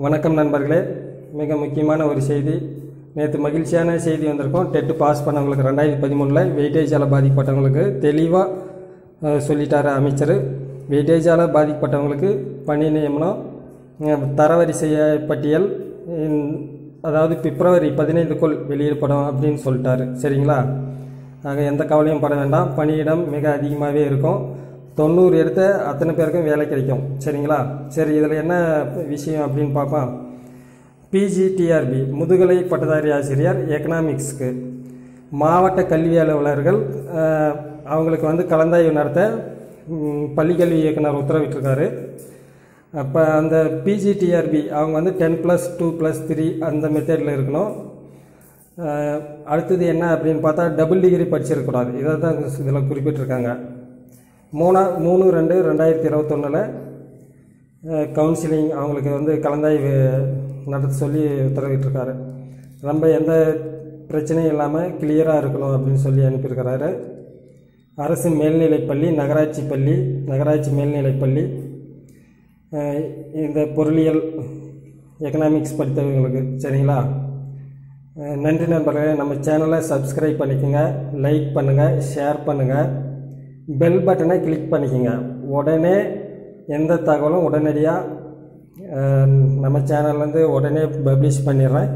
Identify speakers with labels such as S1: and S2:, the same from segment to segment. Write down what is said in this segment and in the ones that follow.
S1: வணக்கம் நண்பர்களே, மிக முக்கியமான ஒரு செய்தி. நேற்று மகிழ்ச்சியான செய்தி வந்திருக்கோம். டெட்டு பாஸ் பண்ணவங்களுக்கு 2013 வெயிட்டேஜால் பாதிக்கப்பட்டவங்களுக்கு தெளிவாக சொல்லிட்டார் அமைச்சர். வெயிட்டேஜால் பாதிக்கப்பட்டவங்களுக்கு பணி நியமனம், தரவரிசை பட்டியல் அதாவது பிப்ரவரி 15க்குள் வெளியிடப்படும் அப்படின்னு சொல்லிட்டாரு. சரிங்களா? ஆக எந்த கவலையும் பட வேண்டாம். பணியிடம் மிக அதிகமாகவே இருக்கும். 90 எடுத்த அத்தனை பேருக்கும் வேலை கிடைக்கும். சரிங்களா? சரி, இதில் என்ன விஷயம் அப்படின்னு பார்ப்போம். பிஜிடிஆர்பி முதுகலை பட்டதாரி ஆசிரியர் எக்கனாமிக்ஸ்க்கு மாவட்ட கல்வி அலுவலர்கள் அவங்களுக்கு கலந்தாய்வு நடத்த பள்ளிக்கல்வி இயக்குனர் உத்தரவிட்டிருக்காரு. அப்போ அந்த பிஜிடிஆர்பி அவங்க 10+2+3 அந்த மெத்தடில் இருக்கணும். அடுத்தது என்ன அப்படின்னு பார்த்தா டபுள் டிகிரி படிச்சிருக்கக்கூடாது. இதை தான் இதில் குறிப்பிட்டிருக்காங்க. 3/2/2021 கவுன்சிலிங் அவங்களுக்கு கலந்தாய்வு நடத்த சொல்லி உத்தரவிட்டிருக்காரு. ரொம்ப எந்த பிரச்சனையும் இல்லாமல் கிளியராக இருக்கணும் அப்படின்னு சொல்லி அனுப்பியிருக்கிறாரு. அரசு மேல்நிலைப்பள்ளி, நகராட்சி மேல்நிலைப்பள்ளி, இந்த பொருளியல் எக்கனாமிக்ஸ் படித்தவங்களுக்கு. சரிங்களா? நன்றி நண்பர்களே. நம்ம சேனலை சப்ஸ்கிரைப் பண்ணிக்கோங்க, லைக் பண்ணுங்கள், ஷேர் பண்ணுங்கள், பெல் பட்டனை கிளிக் பண்ணிக்கோங்க. உடனே எந்த தகவலும் உடனடியாக நம்ம சேனல்லேருந்து உடனே பப்ளிஷ் பண்ணிடுறேன்.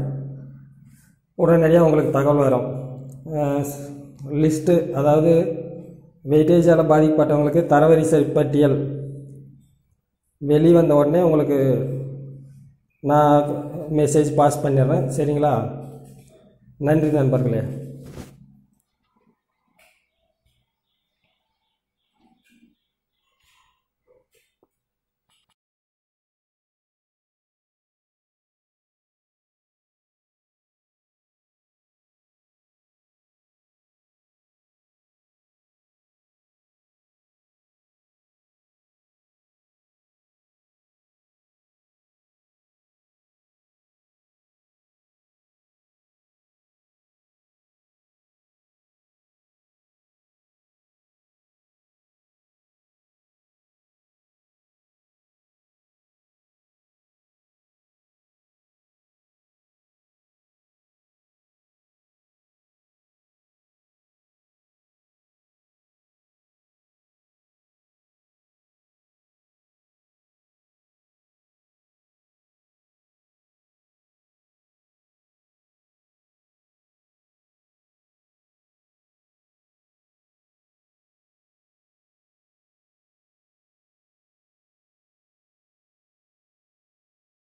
S1: உடனடியாக உங்களுக்கு தகவல் வரும். லிஸ்ட்டு, அதாவது வெயிட்டேஜால் பாதிக்கப்பட்டவங்களுக்கு தரவரிசை பட்டியல் வெளிவந்த உடனே உங்களுக்கு நான் மெசேஜ் பாஸ் பண்ணிடுறேன். சரிங்களா? நன்றி நண்பர்களே.